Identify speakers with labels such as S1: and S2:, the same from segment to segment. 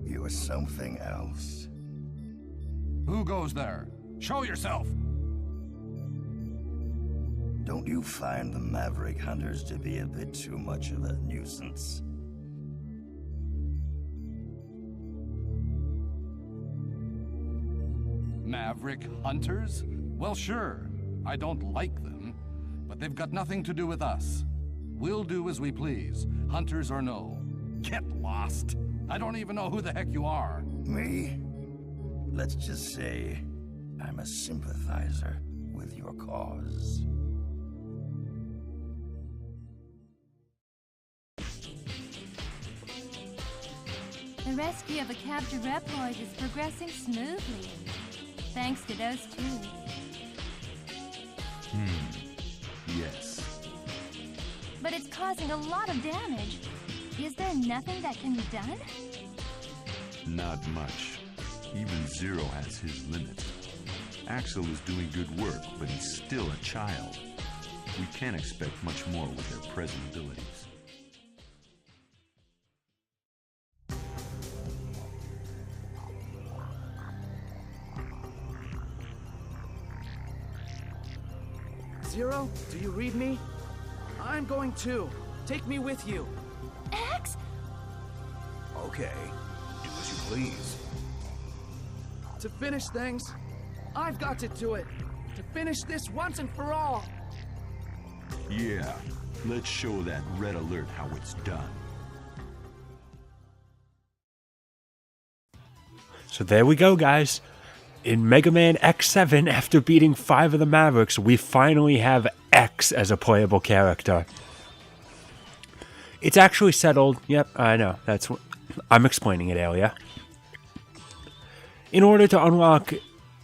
S1: You're something else.
S2: Who goes there? Show yourself!
S1: Don't you find the Maverick Hunters to be a bit too much of a nuisance?
S2: Maverick Hunters? Well, sure. I don't like them, but they've got nothing to do with us. We'll do as we please, hunters or no. Get lost. I don't even know who the heck you are.
S1: Me? Let's just say I'm a sympathizer with your cause.
S3: The rescue of a captured Reploid is progressing smoothly, thanks to those two.
S4: Yes.
S3: But it's causing a lot of damage. Is there nothing that can be done?
S4: Not much. Even Zero has his limits. Axel is doing good work, but he's still a child. We can't expect much more with their present abilities.
S5: Zero, do you read me? I'm going too. Take me with you.
S3: X?
S1: Okay, do as you please.
S5: To finish things, I've got to do it. To finish this once and for all.
S4: Yeah, let's show that Red Alert how it's done.
S6: So there we go, guys. In Mega Man X7, after beating 5 of the Mavericks, we finally have X as a playable character. It's actually settled. Yep, I know. That's what I'm explaining it, Alia. In order to unlock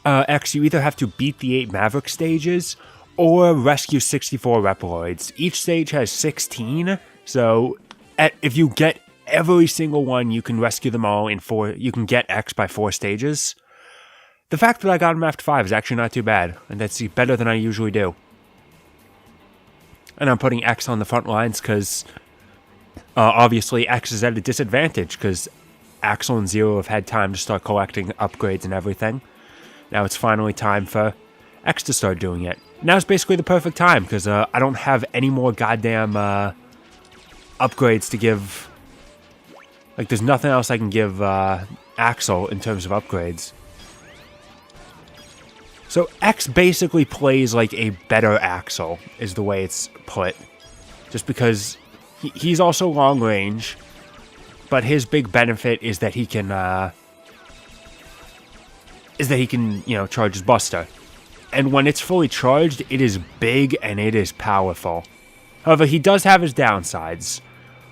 S6: X, you either have to beat the 8 Maverick stages or rescue 64 Reploids. Each stage has 16, so if you get every single one, you can rescue them all in 4. You can get X by 4 stages. The fact that I got him after 5 is actually not too bad, and that's better than I usually do. And I'm putting X on the front lines because obviously X is at a disadvantage because Axel and Zero have had time to start collecting upgrades and everything. Now it's finally time for X to start doing it. Now it's basically the perfect time because I don't have any more goddamn upgrades to give. Like, there's nothing else I can give Axel in terms of upgrades. So X basically plays like a better Axel, is the way it's put. Just because he's also long range, but his big benefit is that he can, charge his Buster. And when it's fully charged, it is big and it is powerful. However, he does have his downsides.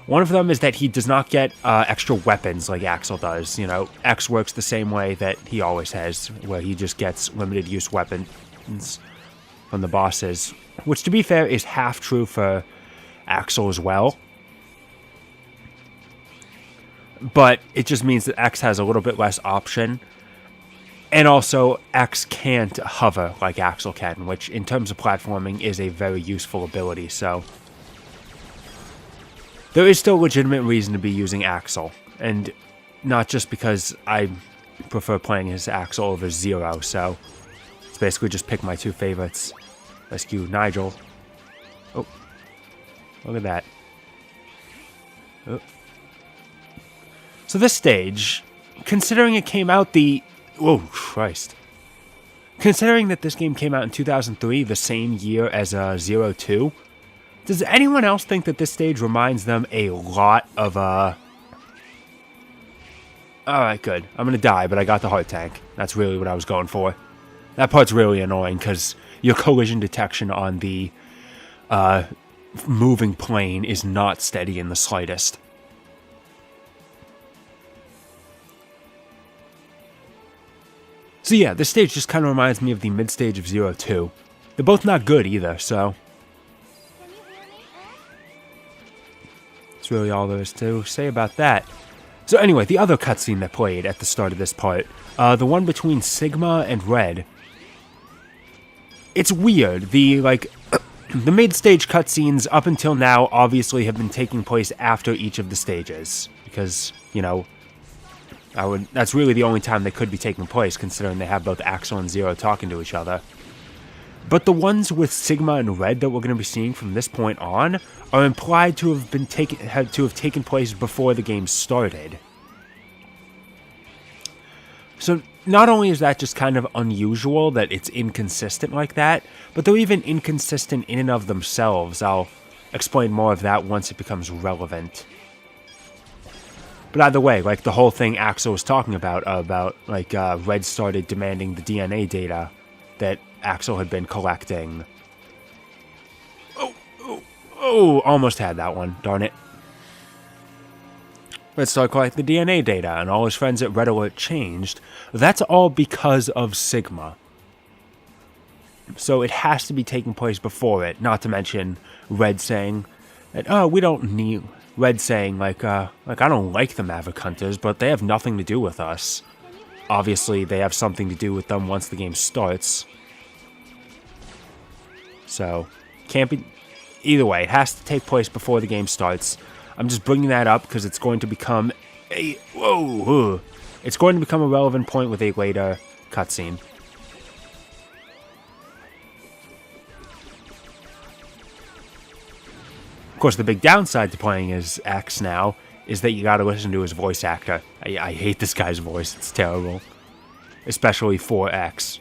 S6: One of them is that he does not get extra weapons like Axel does. You know, X works the same way that he always has, where he just gets limited use weapons from the bosses. Which, to be fair, is half true for Axel as well. But it just means that X has a little bit less option. And also, X can't hover like Axel can, which in terms of platforming is a very useful ability, so there is still legitimate reason to be using Axel, and not just because I prefer playing as Axel over Zero, so it's basically just pick my 2 favorites. Rescue Nigel. Oh, look at that. Oh. So this stage, considering it came out oh, Christ. Considering that this game came out in 2003, the same year as Zero 2, does anyone else think that this stage reminds them a lot of, Alright, good. I'm gonna die, but I got the heart tank. That's really what I was going for. That part's really annoying, because your collision detection on the, moving plane is not steady in the slightest. So yeah, this stage just kind of reminds me of the mid-stage of Zero 2. They're both not good either, so that's really all there is to say about that. So anyway, the other cutscene that played at the start of this part, the one between Sigma and Red, it's weird. The mid-stage cutscenes up until now obviously have been taking place after each of the stages, because you know, that's really the only time they could be taking place, considering they have both Axel and Zero talking to each other. But the ones with Sigma and Red that we're going to be seeing from this point on are implied to have taken place before the game started. So not only is that just kind of unusual that it's inconsistent like that, but they're even inconsistent in and of themselves. I'll explain more of that once it becomes relevant. But either way, like the whole thing Axel was talking about like Red started demanding the DNA data that Axel had been collecting. Oh, almost had that one, darn it. Red started collecting the DNA data, and all his friends at Red Alert changed. That's all because of Sigma. So it has to be taking place before it, not to mention Red saying that, oh, we don't need... Red saying, like, I don't like the Maverick Hunters, but they have nothing to do with us. Obviously, they have something to do with them once the game starts. So, can't be... Either way, it has to take place before the game starts. I'm just bringing that up because it's going to become a... Whoa! It's going to become a relevant point with a later cutscene. Of course, the big downside to playing as X now is that you gotta listen to his voice actor. I hate this guy's voice, it's terrible. Especially for X.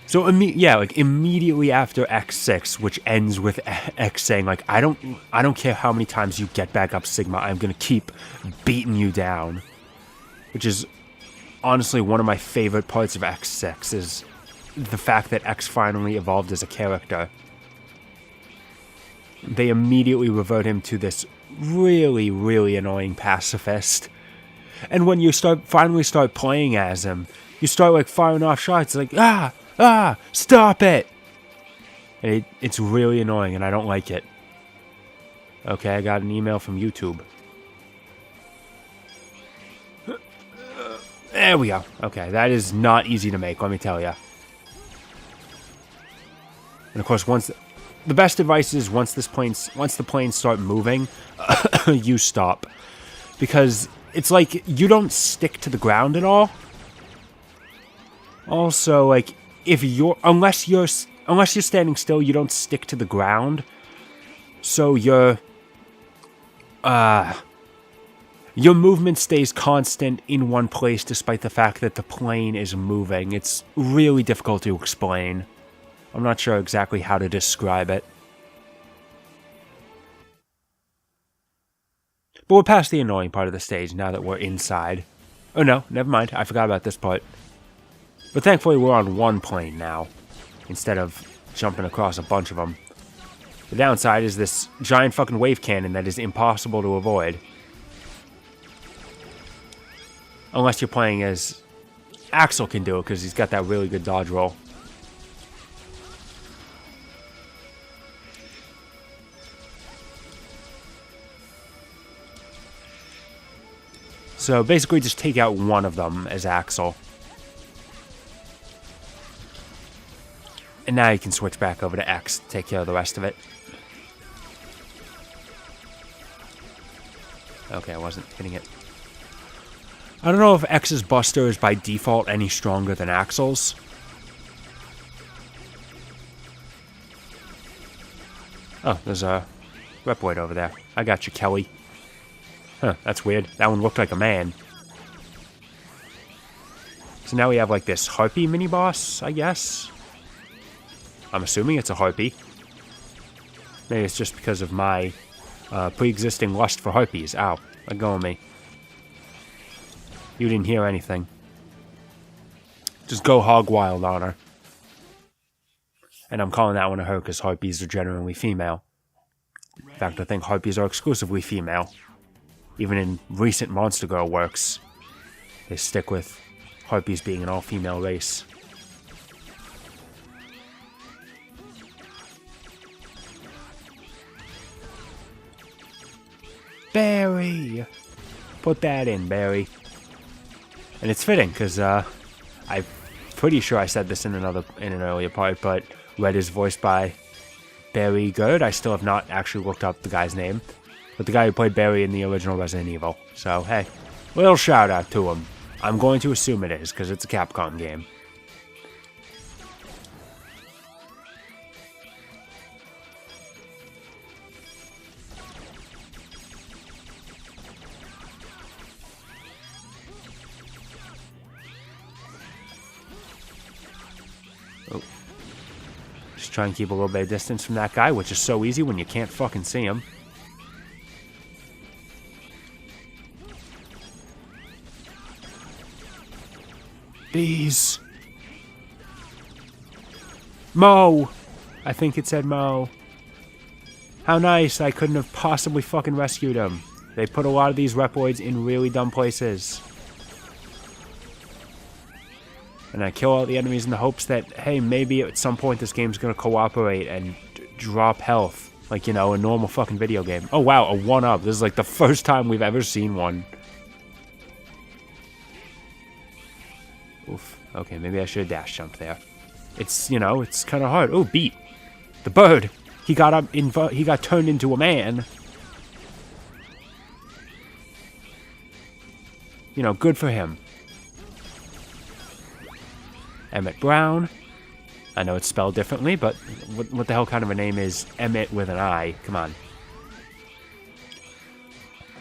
S6: So, immediately after X6, which ends with X saying, like, I don't care how many times you get back up, Sigma, I'm gonna keep beating you down. Which is honestly one of my favorite parts of X6, is the fact that X finally evolved as a character. They immediately revert him to this really, really annoying pacifist. And when you finally start playing as him, you start, like, firing off shots, like, stop it! And it's really annoying, and I don't like it. Okay, I got an email from YouTube. There we go. Okay, that is not easy to make, let me tell you. And of course, the best advice is once the planes start moving, you stop. Because it's like, you don't stick to the ground at all. Also, like, unless you're standing still, you don't stick to the ground. So your movement stays constant in one place despite the fact that the plane is moving. It's really difficult to explain. I'm not sure exactly how to describe it. But we're past the annoying part of the stage now that we're inside. Oh no, never mind. I forgot about this part. But thankfully we're on one plane now, instead of jumping across a bunch of them. The downside is this giant fucking wave cannon that is impossible to avoid. Unless you're playing as... Axel can do it, because he's got that really good dodge roll. So basically just take out one of them as Axel. And now you can switch back over to X to take care of the rest of it. Okay, I wasn't hitting it. I don't know if X's Buster is by default any stronger than Axel's. Oh, there's a Reploid over there. I got you, Kelly. Huh, that's weird. That one looked like a man. So now we have like this Harpy mini-boss, I guess. I'm assuming it's a Harpy. Maybe it's just because of my pre-existing lust for Harpies. Ow, let go of me. You didn't hear anything. Just go hog wild on her. And I'm calling that one a her because Harpies are generally female. In fact, I think Harpies are exclusively female. Even in recent Monster Girl works, they stick with Harpies being an all-female race. Barry! Put that in, Barry. And it's fitting, because I'm pretty sure I said this in an earlier part, but Red is voiced by Barry Good. I still have not actually looked up the guy's name. with the guy who played Barry in the original Resident Evil. So, hey, little shout out to him. I'm going to assume it is, because it's a Capcom game. Oh. Just try and keep a little bit of distance from that guy, which is so easy when you can't fucking see him. Bees. Mo! I think it said Mo. How nice, I couldn't have possibly fucking rescued him. They put a lot of these Reploids in really dumb places. And I kill all the enemies in the hopes that, hey, maybe at some point this game's gonna cooperate and drop health. Like, you know, a normal fucking video game. Oh wow, a 1-up. This is like the first time we've ever seen one. Oof. Okay, maybe I should have dash jumped there. It's, you know, it's kind of hard. Oh, beat. The bird. He got up. He got turned into a man. You know, good for him. Emmett Brown. I know it's spelled differently, but what the hell kind of a name is Emmett with an I? Come on.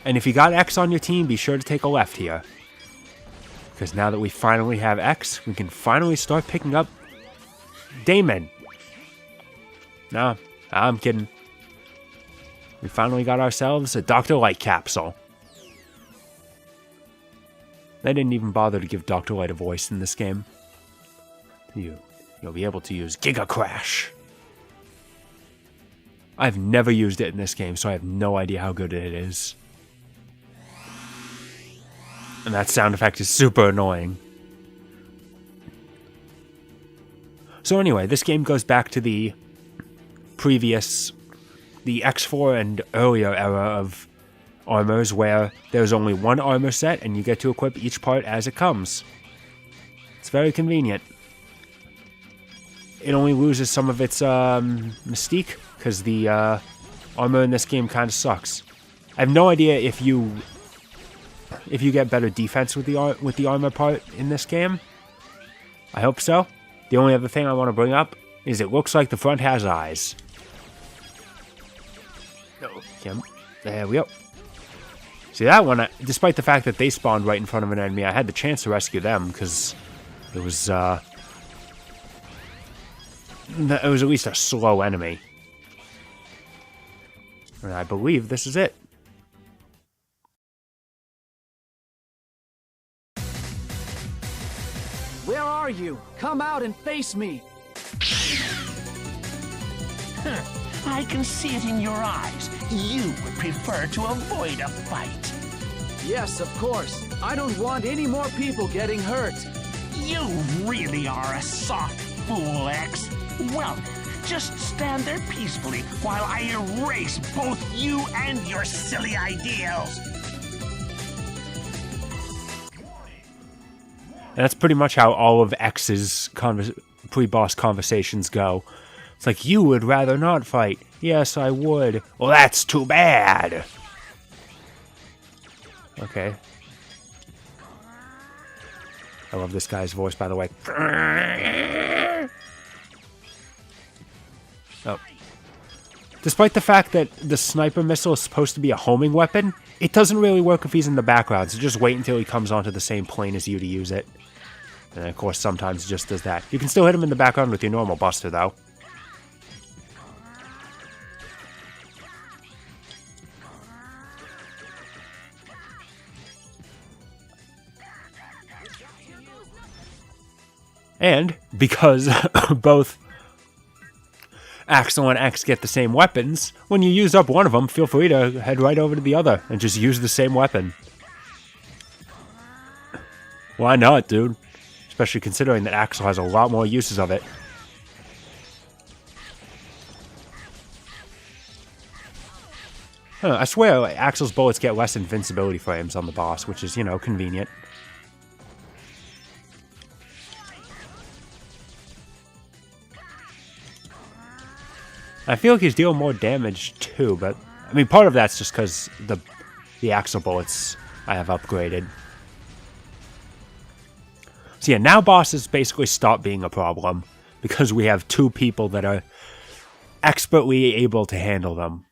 S6: And if you got X on your team, be sure to take a left here. Because now that we finally have X, we can finally start picking up Damon. No, I'm kidding. We finally got ourselves a Dr. Light capsule. They didn't even bother to give Dr. Light a voice in this game. You'll be able to use Giga Crash. I've never used it in this game, so I have no idea how good it is. And that sound effect is super annoying. So anyway, this game goes back to the previous, the X4 and earlier era of armors where there's only one armor set and you get to equip each part as it comes. It's very convenient. It only loses some of its mystique because the armor in this game kind of sucks. I have no idea if you get better defense with the armor part in this game. I hope so. The only other thing I want to bring up is it looks like the front has eyes. Oh, there we go. See that one, despite the fact that they spawned right in front of an enemy, I had the chance to rescue them because it was at least a slow enemy. And I believe this is it.
S5: Where are you? Come out and face me!
S7: I can see it in your eyes. You would prefer to avoid a fight.
S5: Yes, of course. I don't want any more people getting hurt.
S7: You really are a soft fool, X. Well, just stand there peacefully while I erase both you and your silly ideals.
S6: And that's pretty much how all of X's pre-boss conversations go. It's like, you would rather not fight. Yes, I would. Well, that's too bad. Okay. I love this guy's voice, by the way. Oh. Despite the fact that the sniper missile is supposed to be a homing weapon, it doesn't really work if he's in the background, so just wait until he comes onto the same plane as you to use it. And of course, sometimes it just does that. You can still hit him in the background with your normal buster, though. And because both Axel and X get the same weapons, when you use up one of them, feel free to head right over to the other and just use the same weapon. Why not, dude? Especially considering that Axel has a lot more uses of it. I swear, Axel's bullets get less invincibility frames on the boss, which is, you know, convenient. I feel like he's dealing more damage too, but I mean, part of that's just because the axle bullets I have upgraded. So yeah, now bosses basically stop being a problem because we have 2 people that are expertly able to handle them.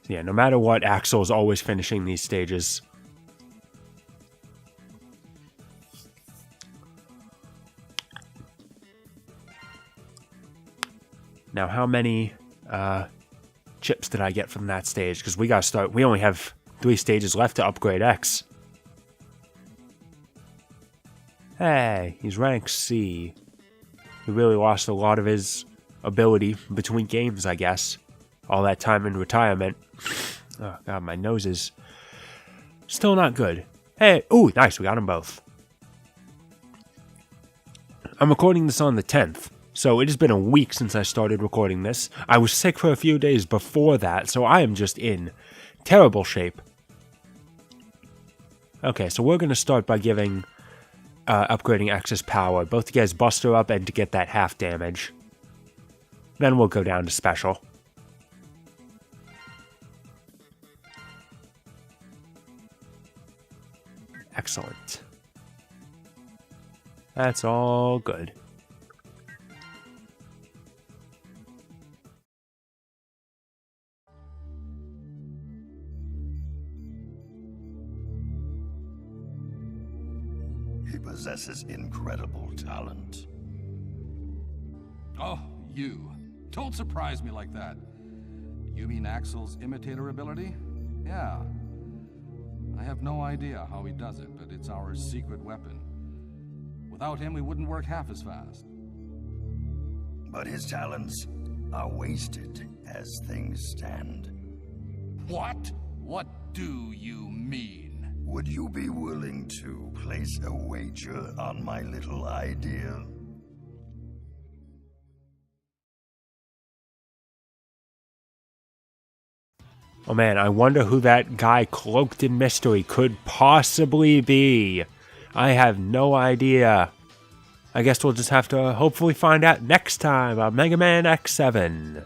S6: So yeah, no matter what, Axel's always finishing these stages. Now, how many chips did I get from that stage? Because we gotta start. We only have 3 stages left to upgrade X. Hey, he's rank C. He really lost a lot of his ability between games, I guess. All that time in retirement. Oh god, my nose is still not good. Hey, ooh, nice, we got them both. I'm recording this on the 10th. So it has been a week since I started recording this. I was sick for a few days before that, so I am just in terrible shape. Okay, so we're going to start by giving upgrading X's power, both to get his buster up and to get that half damage. Then we'll go down to special. Excellent. That's all good.
S1: He possesses incredible talent.
S2: Oh, you. Don't surprise me like that. You mean Axel's imitator ability? Yeah. I have no idea how he does it, but it's our secret weapon. Without him, we wouldn't work half as fast.
S1: But his talents are wasted as things stand.
S2: What? What do you mean?
S1: Would you be willing to place a wager on my little idea?
S6: Oh man, I wonder who that guy cloaked in mystery could possibly be. I have no idea. I guess we'll just have to hopefully find out next time on Mega Man X7.